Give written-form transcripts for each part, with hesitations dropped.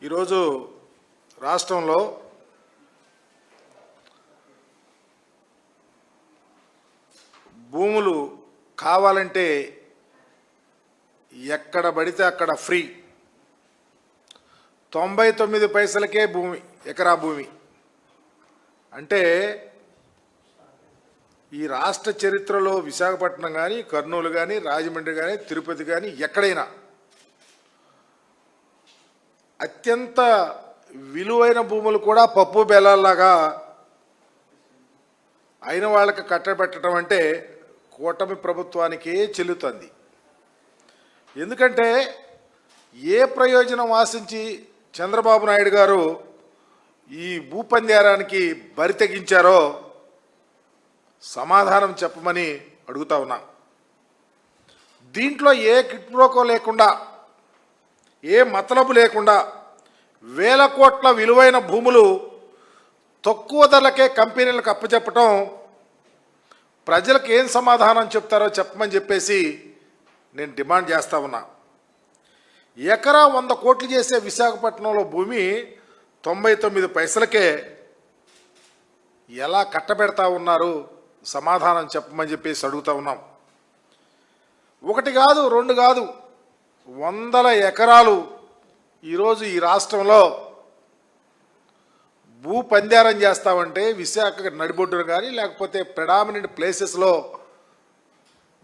ఈరోజు రాష్ట్రంలో భూములు కావాలంటే ఎక్కడ పడితే అక్కడ ఫ్రీ. 99 పైసలకే భూమి, ఎకరా భూమి. అంటే ఈ రాష్ట్ర చరిత్రలో విశాఖపట్నం కానీ, కర్నూలు కానీ, రాజమండ్రి కానీ, తిరుపతి కానీ ఎక్కడైనా అత్యంత విలువైన భూములు కూడా పప్పు బెల్లాల్లాగా అయిన వాళ్ళకి కట్టబెట్టడం అంటే కూటమి ప్రభుత్వానికే చెల్లుతుంది. ఎందుకంటే ఏ ప్రయోజనం ఆశించి చంద్రబాబు నాయుడు గారు ఈ భూపందేరానికి బరి తెగించారో సమాధానం చెప్పమని అడుగుతా ఉన్నా. దీంట్లో ఏ కిట్ప్రోకో లేకుండా, ఏ మతలబు లేకుండా వేల కోట్ల విలువైన భూములు తక్కువ ధరలకే కంపెనీలకు అప్పచెప్పటం ప్రజలకు ఏం సమాధానం చెప్తారో చెప్పమని చెప్పేసి నేను డిమాండ్ చేస్తా ఉన్నా. ఎకరా 100 కోట్లు చేసే విశాఖపట్నంలో భూమి 99 పైసలకే ఎలా కట్టబెడతా ఉన్నారు, సమాధానం చెప్పమని చెప్పేసి అడుగుతా ఉన్నాం. ఒకటి కాదు, రెండు కాదు, 100 ఎకరాలు ఈరోజు ఈ రాష్ట్రంలో భూ పందేరం చేస్తామంటే విశాఖ నడిబొడ్డును కానీ లేకపోతే ప్రెడామినెంట్ ప్లేసెస్లో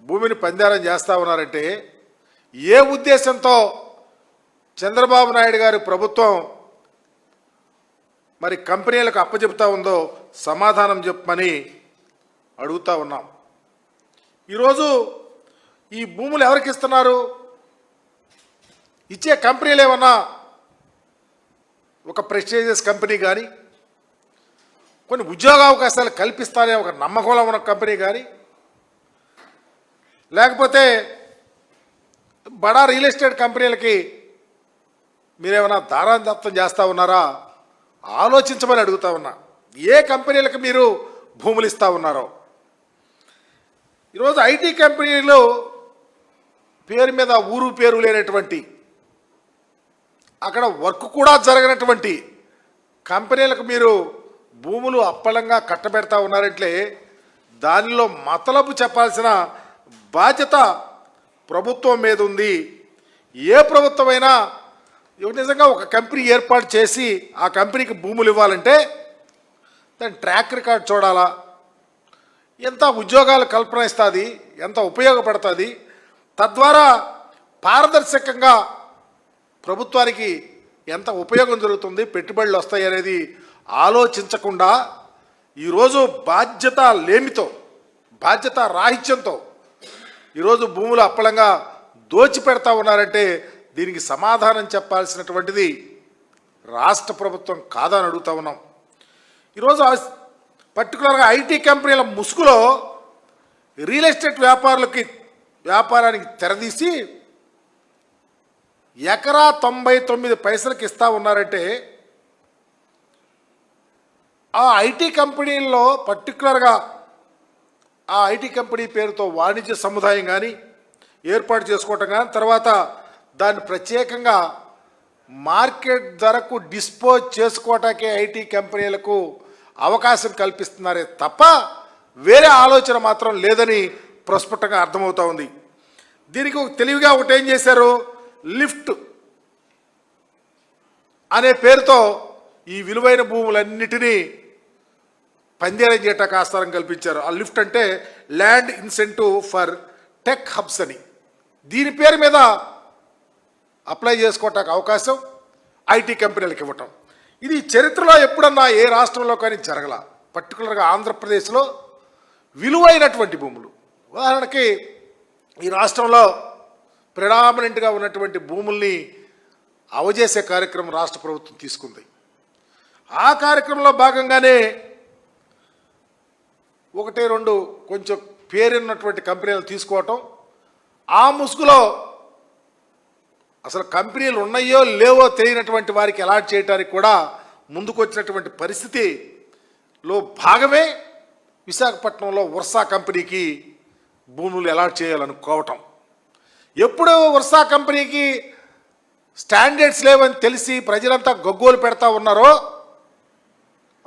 భూమిని పందేరం చేస్తూ ఉన్నారంటే ఏ ఉద్దేశంతో చంద్రబాబు నాయుడు గారి ప్రభుత్వం మరి కంపెనీలకు అప్పచెప్తా ఉందో సమాధానం చెప్పమని అడుగుతా ఉన్నాం. ఈరోజు ఈ భూములు ఎవరికి ఇస్తున్నారు? ఇచ్చే కంపెనీలు ఏమన్నా ఒక ప్రెస్టీజియస్ కంపెనీ కానీ, కొన్ని ఉద్యోగావకాశాలు కల్పిస్తానే ఒక నమ్మకంలో ఉన్న కంపెనీ కానీ, లేకపోతే బడా రియల్ ఎస్టేట్ కంపెనీలకి మీరేమైనా దారాదత్తం చేస్తూ ఉన్నారా? ఆలోచించమని అడుగుతా ఉన్నా. ఏ కంపెనీలకు మీరు భూములు ఇస్తూ ఉన్నారో. ఈరోజు ఐటీ కంపెనీలు పేరు మీద ఊరు పేరు లేనటువంటి, అక్కడ వర్క్ కూడా జరగనటువంటి కంపెనీలకు మీరు భూములు అప్పలంగా కట్టబెడతా ఉన్నారంటే దానిలో మతలబు చెప్పాల్సిన బాధ్యత ప్రభుత్వం మీద ఉంది. ఏ ప్రభుత్వమైనా నిజంగా ఒక కంపెనీ ఏర్పాటు చేసి ఆ కంపెనీకి భూములు ఇవ్వాలంటే దాని ట్రాక్ రికార్డ్ చూడాలా, ఎంత ఉద్యోగాలు కల్పన ఇస్తుంది, ఎంత ఉపయోగపడుతుంది, తద్వారా పారదర్శకంగా ప్రభుత్వానికి ఎంత ఉపయోగం జరుగుతుంది, పెట్టుబడులు వస్తాయి అనేది ఆలోచించకుండా ఈరోజు బాధ్యత లేమితో, బాధ్యత రాహిత్యంతో ఈరోజు భూములు అప్పలంగా దోచిపెడతా ఉన్నారంటే దీనికి సమాధానం చెప్పాల్సినటువంటిది రాష్ట్ర ప్రభుత్వం కాదని అడుగుతా ఉన్నాం. ఈరోజు పర్టికులర్గా ఐటీ కంపెనీల ముసుగులో రియల్ ఎస్టేట్ వ్యాపారానికి తెరదీసి ఎకరా 99 పైసలకి ఇస్తా ఉన్నారంటే ఆ ఐటీ కంపెనీల్లో పర్టికులర్గా ఆ ఐటీ కంపెనీ పేరుతో వాణిజ్య సముదాయం కానీ ఏర్పాటు చేసుకోవటం కానీ, తర్వాత దాన్ని ప్రత్యేకంగా మార్కెట్ ధరకు డిస్పోజ్ చేసుకోవటానికే ఐటీ కంపెనీలకు అవకాశం కల్పిస్తున్నారే తప్ప వేరే ఆలోచన మాత్రం లేదని ప్రస్ఫుటంగా అర్థమవుతా ఉంది. దీనికి తెలివిగా ఒకటేం చేశారు, లిఫ్ట్ అనే పేరుతో ఈ విలువైన భూములన్నిటినీ పందేరం చేయటానికి ఆస్కారం కల్పించారు. ఆ లిఫ్ట్ అంటే land incentive for tech hubs అని, దీని పేరు మీద అప్లై చేసుకోవటానికి అవకాశం ఐటీ కంపెనీలకు ఇవ్వటం. ఇది చరిత్రలో ఎప్పుడన్నా ఏ రాష్ట్రంలో కానీ జరగల. పర్టికులర్గా ఆంధ్రప్రదేశ్లో విలువైనటువంటి భూములు, ఉదాహరణకి ఈ రాష్ట్రంలో ప్రెడామినెంట్గా ఉన్నటువంటి భూముల్ని అవజేసే కార్యక్రమం రాష్ట్ర ప్రభుత్వం తీసుకుంది. ఆ కార్యక్రమంలో భాగంగానే 1-2 కొంచెం పేరున్నటువంటి కంపెనీలు తీసుకోవటం, ఆ ముసుగులో అసలు కంపెనీలు ఉన్నాయో లేవో తెలియనటువంటి వారికి అలాట్ చేయడానికి కూడా ముందుకొచ్చినటువంటి పరిస్థితిలో భాగమే విశాఖపట్నంలో వర్షా కంపెనీకి భూములు అలాట్ చేయాలనుకోవటం. ఎప్పుడు వర్షా కంపెనీకి స్టాండర్డ్స్ లేవని తెలిసి ప్రజలంతా గగ్గోలు పెడతా ఉన్నారో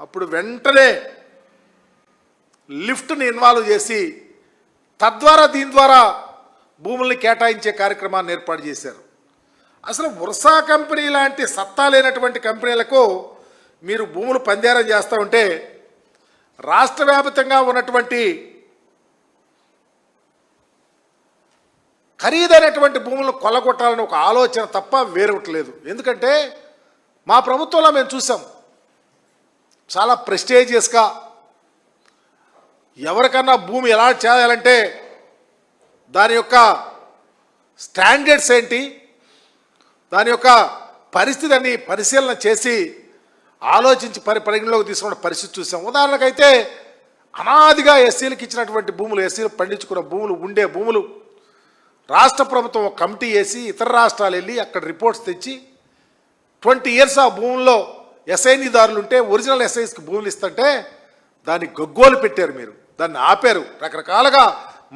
అప్పుడు వెంటనే లిఫ్ట్ని ఇన్వాల్వ్ చేసి తద్వారా దీని ద్వారా భూముల్ని కేటాయించే కార్యక్రమాన్ని ఏర్పాటు చేశారు. అసలు వర్షా కంపెనీ లాంటి సత్తా లేనటువంటి కంపెనీలకు మీరు భూములు పందేరం చేస్తూ ఉంటే రాష్ట్ర వ్యాప్తంగా ఉన్నటువంటి ఖరీదైనటువంటి భూములను కొల్లగొట్టాలని ఒక ఆలోచన తప్ప వేరొకట్లేదు. ఎందుకంటే మా ప్రభుత్వంలో మేము చూసాం, చాలా ప్రెస్టేజియస్గా ఎవరికన్నా భూమి ఎలా చేయాలంటే దాని యొక్క స్టాండర్డ్స్ ఏంటి, దాని యొక్క పరిస్థితి అని పరిశీలన చేసి ఆలోచించి పరిగణలోకి తీసుకున్న పరిస్థితి చూసాం. ఉదాహరణకైతే అనాదిగా ఎస్సీలకు ఇచ్చినటువంటి భూములు, ఎస్సీలు పండించుకున్న భూములు, ఉండే భూములు రాష్ట్ర ప్రభుత్వం ఒక కమిటీ వేసి ఇతర రాష్ట్రాలు వెళ్ళి అక్కడ రిపోర్ట్స్ తెచ్చి 20 years ఆ భూముల్లో ఎస్ఐనిదారులు ఉంటే ఒరిజినల్ ఎస్ఐస్కి భూములు ఇస్తుంటే దాన్ని గగ్గోలు పెట్టారు, మీరు దాన్ని ఆపారు, రకరకాలుగా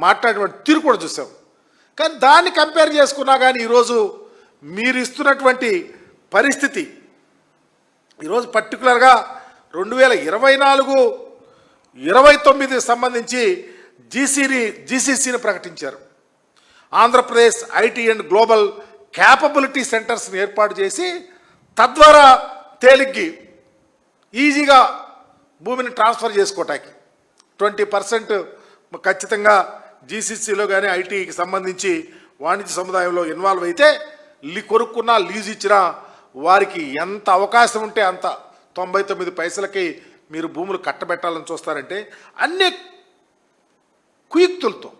మాట్లాడేటువంటి తీరు కూడా చూసాం. కానీ దాన్ని కంపేర్ చేసుకున్నా కానీ ఈరోజు మీరు ఇస్తున్నటువంటి పరిస్థితి ఈరోజు పర్టికులర్గా 2024-29 సంబంధించి జీసీసీని ప్రకటించారు. Andhra Pradesh IT and global capability సెంటర్స్ని ఏర్పాటు చేసి తద్వారా తేలిగ్గి ఈజీగా భూమిని ట్రాన్స్ఫర్ చేసుకోవటానికి 20% ఖచ్చితంగా జీసీసీలో కానీ ఐటీకి సంబంధించి వాణిజ్య సముదాయంలో ఇన్వాల్వ్ అయితే కొనుక్కున్నా లీజ్ ఇచ్చినా వారికి ఎంత అవకాశం ఉంటే అంత 99 పైసలకి మీరు భూములు కట్టబెట్టాలని చూస్తారంటే అన్ని కుయుక్తులతో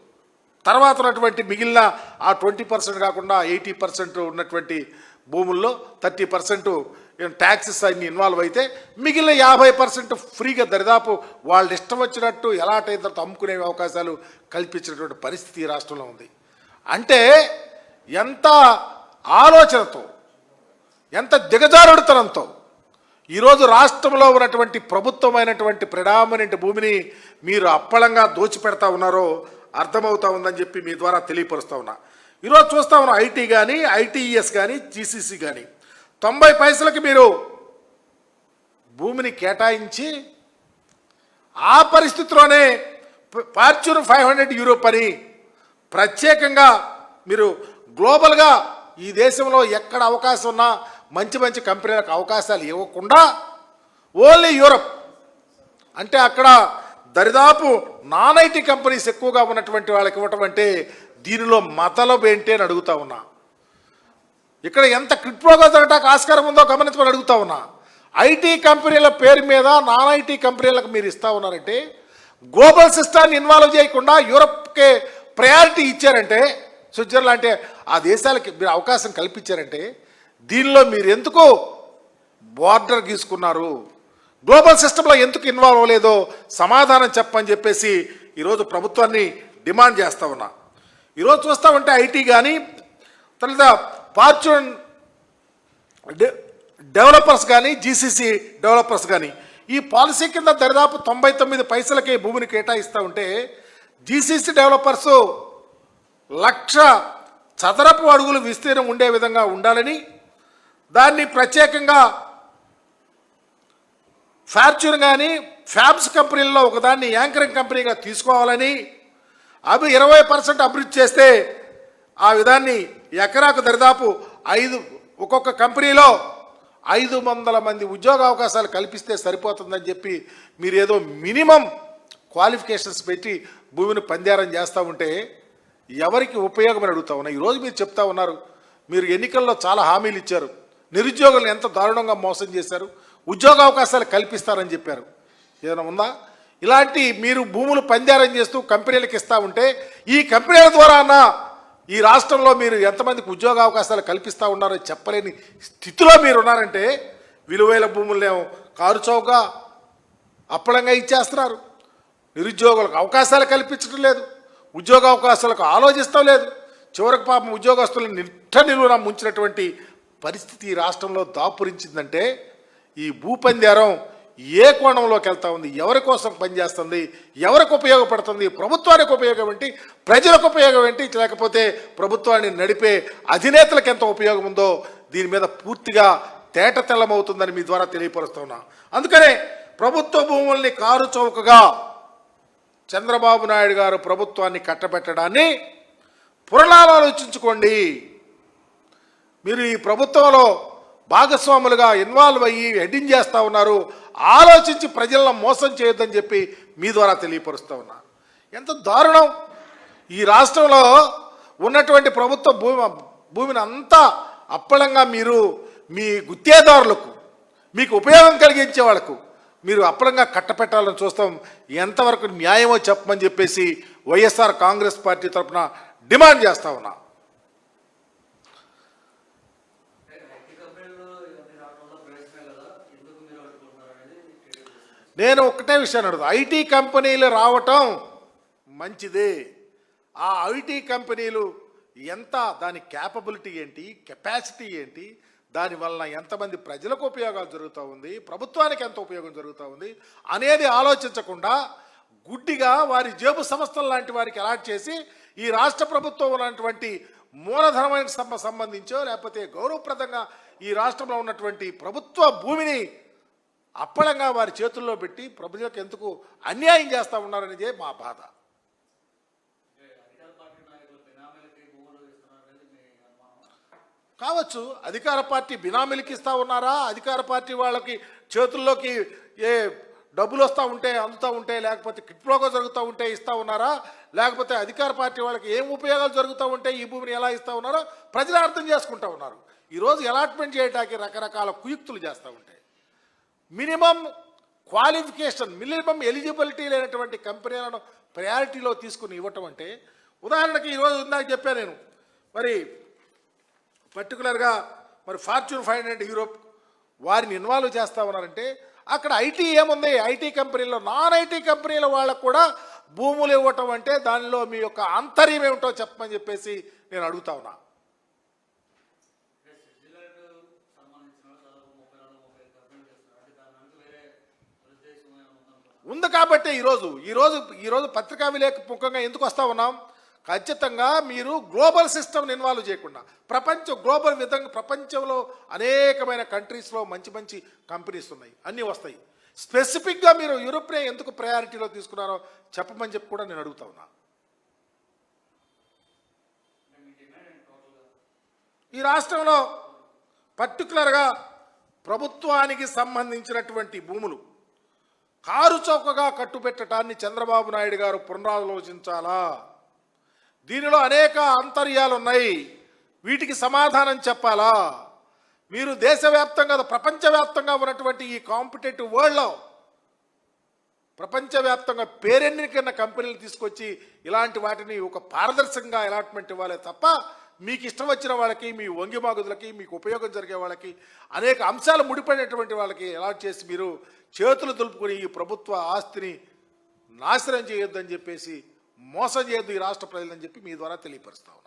తర్వాత ఉన్నటువంటి మిగిలిన ఆ 20% కాకుండా 80% ఉన్నటువంటి భూముల్లో 30% ట్యాక్సెస్ అన్ని ఇన్వాల్వ్ అయితే మిగిలిన 50% ఫ్రీగా దరిదాపు వాళ్ళు ఇష్టం వచ్చినట్టు ఎలాంటి తర్వాత అమ్ముకునే అవకాశాలు కల్పించినటువంటి పరిస్థితి ఈ రాష్ట్రంలో ఉంది. అంటే ఎంత ఆలోచనతో, ఎంత దిగజారుడుతనంతో ఈరోజు రాష్ట్రంలో ఉన్నటువంటి ప్రభుత్వమైనటువంటి ప్రెడామినెంట్ భూమిని మీరు అప్పళంగా దోచిపెడతా ఉన్నారో అర్థమవుతా ఉందని చెప్పి మీ ద్వారా తెలియపరుస్తూ ఉన్నా. ఈరోజు చూస్తూ ఉన్నాం ఐటీ కానీ, ఐటీఈఎస్ కానీ, జీసీసీ కానీ 90 పైసలకి మీరు భూమిని కేటాయించి ఆ పరిస్థితిలోనే ఫార్చ్యూన్ 500 యూరోప్ అని ప్రత్యేకంగా మీరు గ్లోబల్గా ఈ దేశంలో ఎక్కడ అవకాశం ఉన్నా మంచి మంచి కంపెనీలకు అవకాశాలు ఇవ్వకుండా ఓన్లీ యూరప్ అంటే అక్కడ దరిదాపు నాన్ ఐటీ కంపెనీస్ ఎక్కువగా ఉన్నటువంటి వాళ్ళకి ఇవ్వటం అంటే దీనిలో మతలబు ఏంటి అని అడుగుతా ఉన్నా. ఇక్కడ ఎంత క్రిప్టోగా జరగటానికి ఆస్కారం ఉందో గమనించమని అడుగుతా ఉన్నా. ఐటీ కంపెనీల పేరు మీద నాన్ ఐటీ కంపెనీలకు మీరు ఇస్తా ఉన్నారంటే, గ్లోబల్ సిస్టాన్ని ఇన్వాల్వ్ చేయకుండా యూరప్కే ప్రయారిటీ ఇచ్చారంటే, స్విట్జర్లాండ్ అంటే ఆ దేశాలకి మీరు అవకాశం కల్పించారంటే దీనిలో మీరు ఎందుకు బార్డర్ గీసుకున్నారు, గ్లోబల్ సిస్టంలో ఎందుకు ఇన్వాల్వ్ అవ్వలేదో సమాధానం చెప్పని చెప్పేసి ఈరోజు ప్రభుత్వాన్ని డిమాండ్ చేస్తూ ఉన్నా. ఈరోజు చూస్తూ ఉంటే ఐటీ కానీ తర్వాత ఫార్చ్యూన్ డెవలపర్స్ కానీ, జీసీసీ డెవలపర్స్ కానీ ఈ పాలసీ కింద దరిదాపు 99 పైసలకే భూమిని కేటాయిస్తూ ఉంటే జీసీసీ డెవలపర్స్ 1,00,000 చదరపు అడుగులు విస్తీర్ణం ఉండే విధంగా ఉండాలని, దాన్ని ప్రత్యేకంగా ఫార్చ్యూన్ కానీ ఫ్యాబ్స్ కంపెనీల్లో ఒకదాన్ని యాంకరింగ్ కంపెనీగా తీసుకోవాలని, అవి 20% అభివృద్ధి చేస్తే ఆ విధాన్ని ఎకరాకు దరిదాపు ఒక్కొక్క కంపెనీలో 500 మంది ఉద్యోగ అవకాశాలు కల్పిస్తే సరిపోతుందని చెప్పి మీరు ఏదో మినిమం క్వాలిఫికేషన్స్ పెట్టి భూమిని పందేరం చేస్తూ ఉంటే ఎవరికి ఉపయోగమని అడుగుతా ఉన్నా. ఈరోజు మీరు చెప్తా ఉన్నారు, మీరు ఎన్నికల్లో చాలా హామీలు ఇచ్చారు, నిరుద్యోగులను ఎంత దారుణంగా మోసం చేశారు, ఉద్యోగ అవకాశాలు కల్పిస్తారని చెప్పారు. ఏదైనా ఉందా? ఇలాంటి మీరు భూములు పందేరం చేస్తూ కంపెనీలకు ఇస్తూ ఉంటే ఈ కంపెనీల ద్వారా ఈ రాష్ట్రంలో మీరు ఎంతమందికి ఉద్యోగ అవకాశాలు కల్పిస్తూ ఉన్నారో చెప్పలేని స్థితిలో మీరు ఉన్నారంటే విలువైన భూములనేమో కారు చౌకగా అప్పళంగా ఇచ్చేస్తున్నారు, నిరుద్యోగులకు అవకాశాలు కల్పించడం లేదు, ఉద్యోగ అవకాశాలకు ఆలోచిస్తూ లేదు, చివరికి పాపం ఉద్యోగస్తులను నిలువున ముంచినటువంటి పరిస్థితి ఈ రాష్ట్రంలో దాపురించిందంటే ఈ భూపందేరం ఏ కోణంలోకి వెళ్తా ఉంది, ఎవరి కోసం పనిచేస్తుంది, ఎవరికి ఉపయోగపడుతుంది, ప్రభుత్వానికి ఉపయోగం ఏంటి, ప్రజలకు ఉపయోగం ఏంటి, లేకపోతే ప్రభుత్వాన్ని నడిపే అధినేతలకు ఎంత ఉపయోగం ఉందో దీని మీద పూర్తిగా తేట తెల్లమవుతుందని మీ ద్వారా తెలియపరుస్తున్నా. అందుకనే ప్రభుత్వ భూముల్ని కారు చౌకగా చంద్రబాబు నాయుడు గారు ప్రభుత్వాన్ని కట్టబెట్టడాన్ని పునరాలోచించుకోండి. మీరు ఈ ప్రభుత్వంలో భాగస్వాములుగా ఇన్వాల్వ్ అయ్యి హెడ్డింగ్ చేస్తూ ఉన్నారు. ఆలోచించి ప్రజలను మోసం చేయొద్దని చెప్పి మీ ద్వారా తెలియపరుస్తూ ఉన్నా. ఎంత దారుణం! ఈ రాష్ట్రంలో ఉన్నటువంటి ప్రభుత్వ భూమిని అంతా అప్పళంగా మీరు మీ గుత్తేదారులకు, మీకు ఉపయోగం కలిగించే వాళ్ళకు మీరు అప్పళంగా కట్టపెట్టాలని చూస్తాం. ఎంతవరకు న్యాయమో చెప్పమని చెప్పేసి వైఎస్ఆర్ కాంగ్రెస్ పార్టీ తరఫున డిమాండ్ చేస్తూ ఉన్నా. నేను ఒక్కటే విషయాన్ని అడుగుతా, ఐటీ కంపెనీలు రావటం మంచిదే. ఆ ఐటీ కంపెనీలు ఎంత, దాని క్యాపబిలిటీ ఏంటి, కెపాసిటీ ఏంటి, దానివల్ల ఎంతమంది ప్రజలకు ఉపయోగాలు జరుగుతూ ఉంది, ప్రభుత్వానికి ఎంత ఉపయోగం జరుగుతూ ఉంది అనేది ఆలోచించకుండా గుడ్డిగా వారి జేబు సంస్థలు లాంటి వారికి అలాట్ చేసి ఈ రాష్ట్ర ప్రభుత్వం ఉన్నటువంటి మూలధనమైన సంబంధించో లేకపోతే గౌరవప్రదంగా ఈ రాష్ట్రంలో ఉన్నటువంటి ప్రభుత్వ భూమిని అప్పళంగా వారి చేతుల్లో పెట్టి ప్రజలకు ఎందుకు అన్యాయం చేస్తూ ఉన్నారనేదే మా బాధ. కావచ్చు, అధికార పార్టీ బినామీలకి ఇస్తూ ఉన్నారా, అధికార పార్టీ వాళ్ళకి చేతుల్లోకి ఏ డబ్బులు వస్తూ ఉంటే అందుతూ ఉంటే, లేకపోతే కిట్లోగా జరుగుతూ ఉంటే ఇస్తూ ఉన్నారా, లేకపోతే అధికార పార్టీ వాళ్ళకి ఏం ఉపయోగాలు జరుగుతూ ఉంటే ఈ భూమిని ఎలా ఇస్తూ ఉన్నారో ప్రజలు అర్థం చేసుకుంటూ ఉన్నారు. ఈరోజు అలాట్మెంట్ చేయడానికి రకరకాల కుయుక్తులు చేస్తూ ఉంటాయి. మినిమం క్వాలిఫికేషన్, మినిమం ఎలిజిబిలిటీ లేనటువంటి కంపెనీలను ప్రయారిటీలో తీసుకుని ఇవ్వటం అంటే, ఉదాహరణకి ఈరోజు ఇందాక చెప్పాను నేను, మరి పర్టికులర్గా మరి ఫార్చ్యూన్ 500 యూరోప్ వారిని ఇన్వాల్వ్ చేస్తూ ఉన్నారంటే అక్కడ ఐటీ ఏముంది, ఐటీ కంపెనీలో నాన్ ఐటీ కంపెనీల వాళ్ళకు కూడా భూములు ఇవ్వటం అంటే దానిలో మీ యొక్క ఆంతర్యం ఏమిటో చెప్పమని చెప్పేసి నేను అడుగుతా ఉన్నా. ఉంది కాబట్టి ఈరోజు పత్రికా విలేకరులుగా ఎందుకు వస్తూ ఉన్నాం, ఖచ్చితంగా మీరు గ్లోబల్ సిస్టమ్ని ఇన్వాల్వ్ చేయకుండా గ్లోబల్ విధంగా ప్రపంచంలో అనేకమైన కంట్రీస్లో మంచి మంచి కంపెనీస్ ఉన్నాయి, అన్నీ వస్తాయి. స్పెసిఫిక్గా మీరు యూరోప్నే ఎందుకు ప్రయారిటీలో తీసుకున్నారో చెప్పమని చెప్పి కూడా నేను అడుగుతా ఉన్నా. ఈ రాష్ట్రంలో పర్టికులర్గా ప్రభుత్వానికి సంబంధించినటువంటి భూములు కారు చౌకగా కట్టుబెట్టడాన్ని చంద్రబాబు నాయుడు గారు పునరాలోచించాలా. దీనిలో అనేక అంతర్యాలు ఉన్నాయి, వీటికి సమాధానం చెప్పాలా. మీరు దేశవ్యాప్తంగా ప్రపంచవ్యాప్తంగా ఉన్నటువంటి ఈ కాంపిటేటివ్ వరల్డ్లో ప్రపంచవ్యాప్తంగా పేరెన్నికన్న కంపెనీలు తీసుకొచ్చి ఇలాంటి వాటిని ఒక పారదర్శకంగా అలాట్మెంట్ ఇవ్వాలి తప్ప మీకు ఇష్టం వచ్చిన వాళ్ళకి, మీ వంగిమాగుదులకి, మీకు ఉపయోగం జరిగే వాళ్ళకి, అనేక అంశాలు ముడిపడినటువంటి వాళ్ళకి అలాట్ చేసి మీరు చేతులు దులుపుకొని ఈ ప్రభుత్వ ఆస్తిని నాశనం చేయొద్దని చెప్పేసి, మోసం చేయొద్దు ఈ రాష్ట్ర ప్రజలని చెప్పి మీ ద్వారా తెలియపరుస్తా ఉన్నాను.